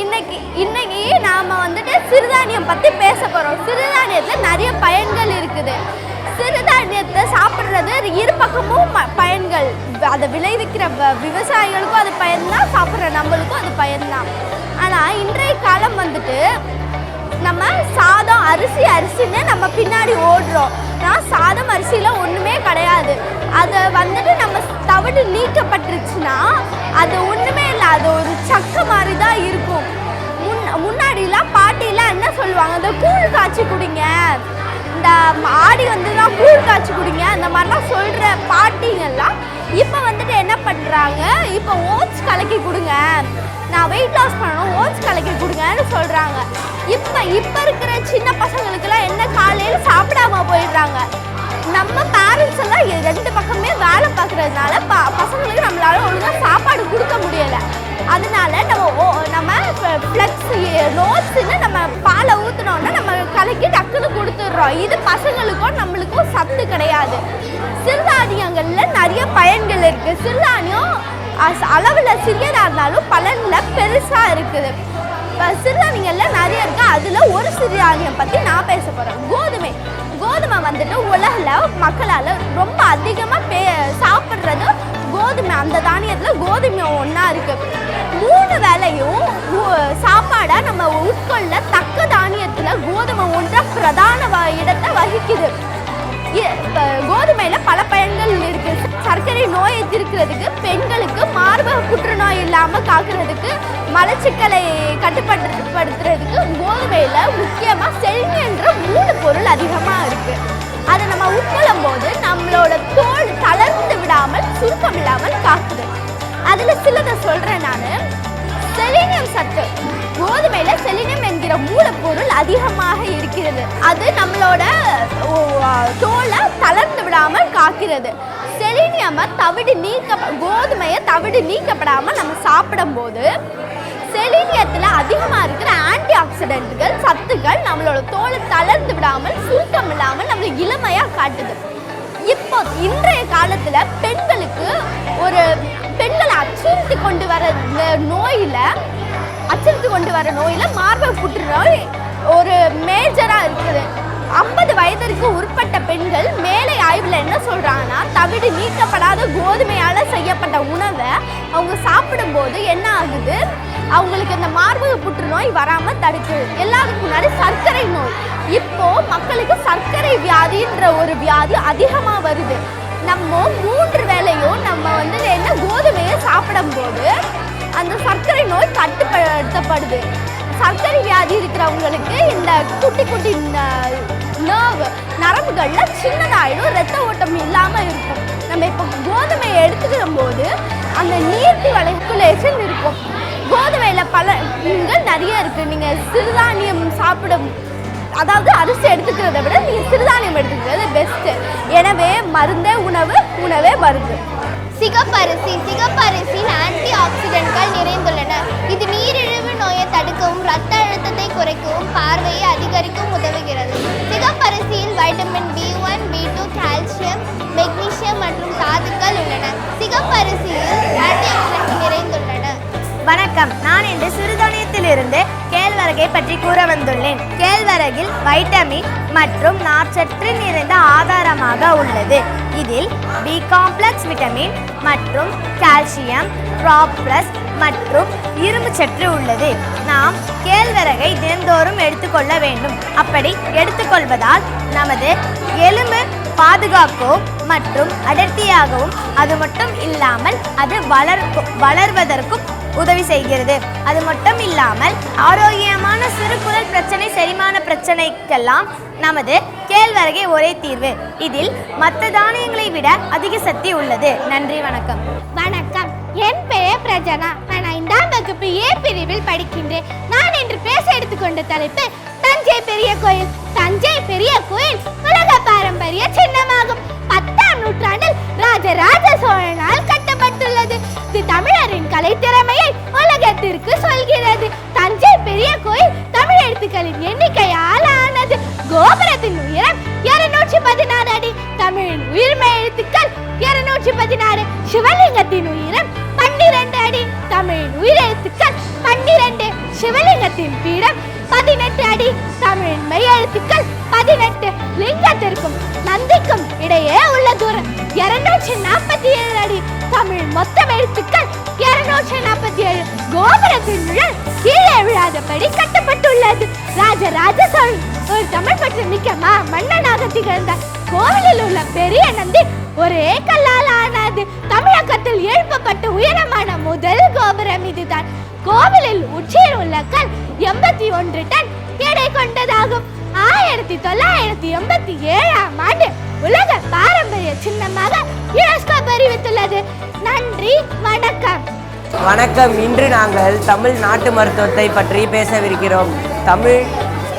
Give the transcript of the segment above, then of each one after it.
இன்னைக்கு நாம வந்துட்டு சிறுதானியம் பத்தி பேச போறோம். சிறுதானியத்துல நிறைய பயன்கள் இருக்குது. சிறுதானியத்தை சாப்பிட்றது இரு பக்கமும் பயன்கள். அதை விளைவிக்கிற விவசாயிகளுக்கும் அது பயன்தான், சாப்பிட்ற நம்மளுக்கும் அது பயன்தான். ஆனால் இன்றைய காலம் வந்துட்டு நம்ம சாதம் அரிசின்னு நம்ம பின்னாடி ஓடுறோம். ஆனால் சாதம் அரிசியில் ஒன்றுமே கிடையாது. அதை வந்துட்டு நம்ம தவிடு நீக்கப்பட்டுருச்சுன்னா அது ஒன்றுமே இல்லை, அது ஒரு சக்கை மாதிரி தான் இருக்கும். முன்னாடிலாம் பாட்டிலாம் என்ன சொல்லுவாங்க, இந்த கூழ் காய்ச்சி குடிங்க, இந்த ஆடி வந்துதான் கூழ் காய்ச்சி குடிங்க, அந்த மாதிரிலாம் சொல்கிற பாட்டிங்கெல்லாம் இப்போ வந்துட்டு என்ன பண்ணுறாங்க, இப்போ ஓட்ஸ் கலக்கி கொடுங்க, நான் வெயிட் லாஸ் பண்ணணும், ஓட்ஸ் கலக்கி கொடுங்கன்னு சொல்கிறாங்க. இப்போ இருக்கிற சின்ன பசங்களுக்கெல்லாம் என்ன, காலையில் சாப்பிடாம போயிடுறாங்க. நம்ம பேரண்ட்ஸ் எல்லாம் ரெண்டு பக்கமே வேலை பார்க்குறதுனால பசங்களுக்கு நம்மளால ஒழுங்காக சாப்பாடு கொடுக்க முடியலை. அதனால நம்ம ஃப்ளெக்ஸ் நோட்ஸ்ன்னு நம்ம பாலை ஊற்றினோன்னா நம்ம கலக்கி டக்குன்னு கொடுத்துட்றோம். இது பசங்களுக்கும் நம்மளுக்கும் சத்து கிடையாது. சிறுதானியங்களில் நிறைய பயன்கள் இருக்குது. சிறுதானியம் அளவில் சிறியதாக இருந்தாலும் பலனில் பெருசாக இருக்குது. இப்போ சிறுதானியங்களில் நிறைய இருக்குது. அதில் ஒரு சிறுதானியம் பற்றி நான் பேச போகிறேன். கோதுமை வந்துட்டு உலகில் மக்களால் ரொம்ப அதிகமாக சாப்பிட்றது கோதுமை. அந்த தானியத்தில் கோதுமை ஒன்றா இருக்குது. 3 வேளையும் சாப்பாடாக நம்ம உட்கொள்ள தக்க தானியத்தில் கோதுமை ஒன்றா பிரதான இடத்தை வகிக்குது. கோதுமையில் பல பயன்கள் இருக்குது. சர்க்கரை நோயை தீர்க்கிறதுக்கு, பெண்களுக்கு மார்பக புற்றுநோய் இல்லாமல் காக்கிறதுக்கு, மலச்சிக்கலை கட்டுப்படுத்துறதுக்கு கோதுமையில் முக்கியமாக செலினியன்ற மூலப்பொருள் அதிகமாக இருக்குது. அதை நம்ம உட்கொள்ளும் போது நம்மளோட தோல் தளர்ந்து விடாமல் சுருக்கம் இல்லாமல் காக்குது. அதில் சிலதை சொல்கிறேன் நான். செலினியம் சத்து, கோதுமையில் செலினியம் என்கிற மூலப்பொருள் அதிகமாக இருக்கிறது. அது நம்மளோட தோலை தளர்ந்து விடாமல் காக்கிறது. செலினியமை கோதுமையை தவிடு நீக்கப்படாமல் நம்ம சாப்பிடும்போது செலினியத்தில் அதிகமாக இருக்கிற ஆன்டி ஆக்சிடென்ட்கள் சத்துக்கள் நம்மளோட தோலை தளர்ந்து விடாமல் சுருக்கம் இல்லாமல் நம்மளை இளமையாக காட்டுது. இப்போ இன்றைய காலத்தில் பெண்களை அச்சுறுத்தி கொண்டு வர நோயில் மார்பக புற்றுநோய் ஒரு மேஜராக இருக்குது. 50 வயதிற்கு உட்பட்ட பெண்கள் மேலே ஆய்வில் என்ன சொல்கிறாங்கன்னா, தவிடு நீக்கப்படாத கோதுமையால் செய்யப்பட்ட உணவை அவங்க சாப்பிடும்போது என்ன ஆகுது, அவங்களுக்கு இந்த மார்பக புற்றுநோய் வராமல் தடுக்குது. எல்லாத்துக்கும் முன்னாடி சர்க்கரை நோய். இப்போது மக்களுக்கு சர்க்கரை வியாதின்ற ஒரு வியாதி அதிகமாக வருது. நம்ம 3 வேளையும் நம்ம என்ன கோதுமையை சாப்பிடும்போது அந்த சர்க்கரை நோய் கட்டுப்படுத்தப்படுது. சர்க்கரை வியாதி இருக்கிறவங்களுக்கு இந்த குட்டி நரம்புகளில் சின்னதாயிடும், ரத்த ஓட்டம் இல்லாமல் இருக்கும். நம்ம இப்போ கோதுமையை எடுத்துக்கிற போது அந்த நீர்த்தி வளைக்குலேஷன் இருக்கும். கோதுமையில் பலன்கள் நிறைய இருக்குது. நீங்கள் சிறுதானியம் அதாவது அரிசி எடுத்துக்கிறத விட நீங்கள் சிறுதானியம் எடுத்துக்கிறது பெஸ்ட்டு. எனவே மருந்தே உணவே மருந்து. சிகப்பரிசியில் ஆன்டி ஆக்சிடென்ட்கள் நிறைந்துள்ளன. இது நீரிழிவு நோயை தடுக்கவும், இரத்த அழுத்தத்தை குறைக்கவும், பார்வையை அதிகரிக்கவும் உதவுகிறது. சிகப்பரிசியில் vitamin B1, B2, calcium, magnesium மற்றும் தாதுக்கள் உள்ளன. சிகப்பரிசியில் ஆன்டி ஆக்சிடென்ட்கள் நிறைந்துள்ளன. வணக்கம், நான் இன்று சிறுதானியத்திலிருந்து கேழ்வரகை பற்றி கூற வந்துள்ளேன். கேழ்வரகில் வைட்டமின் மற்றும் நார்ச்சத்து நிறைந்த ஆதாரமாக உள்ளது. இதில் பி காம்ப்ளெக்ஸ் விட்டமின் மற்றும் கால்சியம், ப்ராப்ளஸ் மற்றும் இரும்பு சத்து உள்ளது. நாம் கேழ்வரகை தினந்தோறும் எடுத்துக்கொள்ள வேண்டும். அப்படி எடுத்துக்கொள்வதால் நமது எலும்பு பாதுகாக்கவும் மற்றும் அடர்த்தியாகவும், அது மட்டும் இல்லாமல் அது வளர்வதற்கும் உதவி செய்கிறது. அது மட்டும் இல்லாமல் ஆரோக்கியமான சிறுகுடல் பிரச்சனை, செரிமான பிரச்சனைக்கெல்லாம் நமது கேழ்வரகே ஒரே தீர்வு. இதில் மற்ற தானியங்களை விட அதிக சக்தி உள்ளது. நன்றி, வணக்கம். வணக்கம், என் பெயர் பிரஜனா. நான் 5ஆம் வகுப்பு ஏ பிரிவில் படிக்கின்றேன். நான் இன்று பேச எடுத்துக்கொண்ட தலைப்பு தஞ்சை பெரிய கோயில். தஞ்சை பெரிய கோயில் உலக பாரம்பரிய சின்னமாகும். 10ஆம் நூற்றாண்டில் ராஜராஜ சோழனால் கட்டப்பட்டுள்ளது. இது தமிழரின் கலைத்திறமையை உலகத்திற்கு சொல்கிறது. தஞ்சை பெரிய கோயில் தமிழ் எழுத்துக்களின் எண்ணிக்கையால் ஆனது. கோபுரத்தின் உயரம் 216 அடி. தமிழின் உயிர்மை எழுத்துக்கள் 216. சிவலிங்கத்தின் உயரம் 12 அடி. தமிழின் உயிரெழுத்துக்கள் 12. சிவலிங்கத்தின் பீடம் 18 அடி. தமிழின் மெய்யெழுத்துக்கள் 18. லிங்கத்திற்கும் நந்திக்கும் இடையே உள்ள தூரம் 247 அடி. தமிழ் மொத்தம் எழுத்துக்கள் 247. கோபுரத்தின் நிழல் கீழே விழாதபடி கட்டப்பட்டுள்ளது. ராஜராஜ சோழன் ஒரு தமிழ் பற்று மிக்க மன்னனாக திகழ்ந்தார். கோவிலில் உள்ள பெரிய நந்தி ஒரே கல்லால் ஆனது. தமிழகத்தில் எழுப்பப்பட்ட உயரமான முதல் கோபுரம் இதுதான். கோவிலில் உச்சியில் உள்ள கல் 81 டன் எடை கொண்டதாகும். 1987ஆம் ஆண்டு உலக பாரம்பரிய சின்னமாக யுனெஸ்கோ அறிவித்துள்ளது. நன்றி, வணக்கம். வணக்கம். இன்று நாங்கள் தமிழ் நாட்டு மருத்துவத்தை பற்றி பேசவிருக்கிறோம். தமிழ்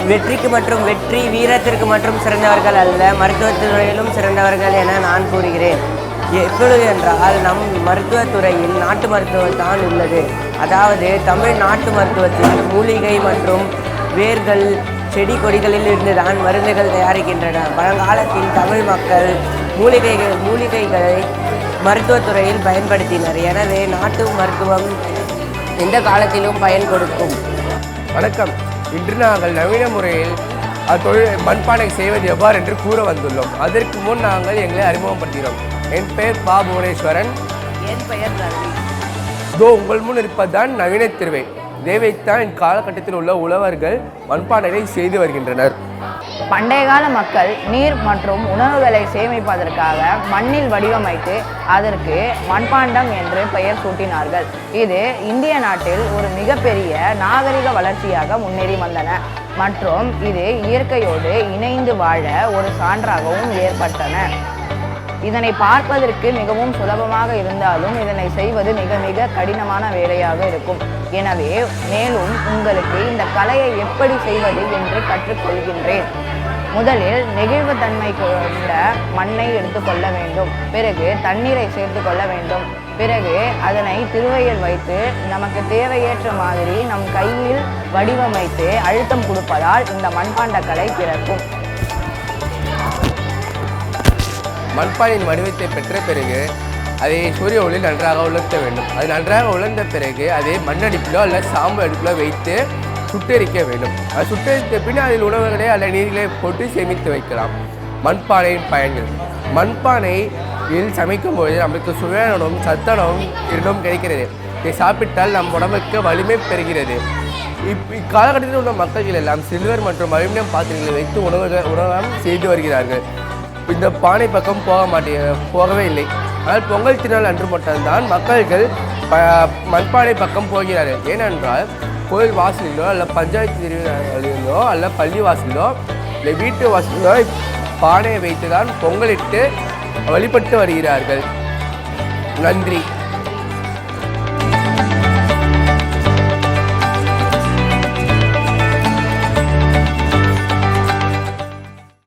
வெற்றிக்கு மற்றும் வெற்றி வீரத்திற்கு மற்றும் சிறந்தவர்கள் அல்ல, மருத்துவத்துறையிலும் சிறந்தவர்கள் என நான் கூறுகிறேன். எப்பொழுது என்றால் நம் மருத்துவத்துறையில் நாட்டு மருத்துவம் தான் உள்ளது. அதாவது தமிழ் நாட்டு மருத்துவத்தில் மூலிகை மற்றும் வேர்கள் செடி கொடிகளில் இருந்து தான் மருந்துகள் தயாரிக்கின்றன. பழங்காலத்தில் தமிழ் மக்கள் மூலிகைகளை மருத்துவத்துறையில் பயன்படுத்தினர். எனவே நாட்டு மருத்துவம் எந்த காலத்திலும் பயன் கொடுக்கும். வணக்கம். இன்று நாங்கள் நவீன முறையில் தொழில் மண்பானை செய்வது எவ்வாறு என்று கூற வந்துள்ளோம். அதற்கு முன் நாங்கள் எங்களை அறிமுகப்படுத்துகிறோம். என் பெயர் பா புவனேஸ்வரன். என் பெயர் ரவி. உங்கள் முன் இருப்பதுதான் நவீன திருவை. இதைத்தான் இக்காலகட்டத்தில் உள்ள உழவர்கள் மண்பானைகளை செய்து வருகின்றனர். பண்டைய கால மக்கள் நீர் மற்றும் உணவுகளை சேமிப்பதற்காக மண்ணில் வடிவமைத்து அதற்கு மண்பாண்டம் என்று பெயர் சூட்டினார்கள். இது இந்திய நாட்டில் ஒரு மிகப்பெரிய நாகரிக வளர்ச்சியாக முன்னேறி வந்தன மற்றும் இது இயற்கையோடு இணைந்து வாழ ஒரு சான்றாகவும் ஏற்பட்டன. இதனை பார்ப்பதற்கு மிகவும் சுலபமாக இருந்தாலும் இதனை செய்வது மிக மிக கடினமான வேலையாக இருக்கும். எனவே மேலும் உங்களுக்கு இந்த கலையை எப்படி செய்வது என்று கற்றுக்கொள்கின்றேன். முதலில் நெகிழ்வுத்தன்மை கொண்ட மண்ணை எடுத்துக்கொள்ள வேண்டும். பிறகு தண்ணீரை சேர்த்து கொள்ள வேண்டும். பிறகு அதனை திருவையில் வைத்து நமக்கு தேவையேற்ற மாதிரி நம் கையில் வடிவமைத்து அழுத்தம் கொடுப்பதால் இந்த மண்பாண்ட கலை பிறக்கும். மண்பானையின் வடிவத்தை பெற்ற பிறகு அதை சூரிய ஒளியில் நன்றாக உலர்த்த வேண்டும். அது நன்றாக உலர்ந்த பிறகு அதை மண்ணடிப்பிலோ அல்ல சாம்பல் அடுப்பிலோ வைத்து சுட்டெரிக்க வேண்டும். அது சுட்டெரித்த பின் அதில் உணவுகளை அல்ல நீர்களை போட்டு சேமித்து வைக்கலாம். மண்பானையின் பயன்கள். மண்பானையில் சமைக்கும் பொழுது நமக்கு சுவையானதும் சத்தானதும் இரண்டும் கிடைக்கிறது. இதை சாப்பிட்டால் நம் உடம்புக்கு வலிமை பெறுகிறது. இக்காலகட்டத்தில் உள்ள மக்கள் எல்லாம் சில்வர் மற்றும் அலுமினியம் பாத்திரங்களை வைத்து உணவகம் செய்து வருகிறார்கள். இந்த பானை பக்கம் போகவே இல்லை. ஆனால் பொங்கல் திருநாள் அன்று மட்டும்தான் மக்கள்கள் மண்பானை பக்கம் போகிறார்கள். ஏனென்றால் கோயில் வாசலிலோ அல்ல பஞ்சாயத்து திருவிழாவிலோ அல்ல பள்ளி வாசலிலோ இல்லை வீட்டு வாசலிலோ பானையை வைத்து தான் பொங்கலிட்டு வழிபட்டு வருகிறார்கள். நன்றி.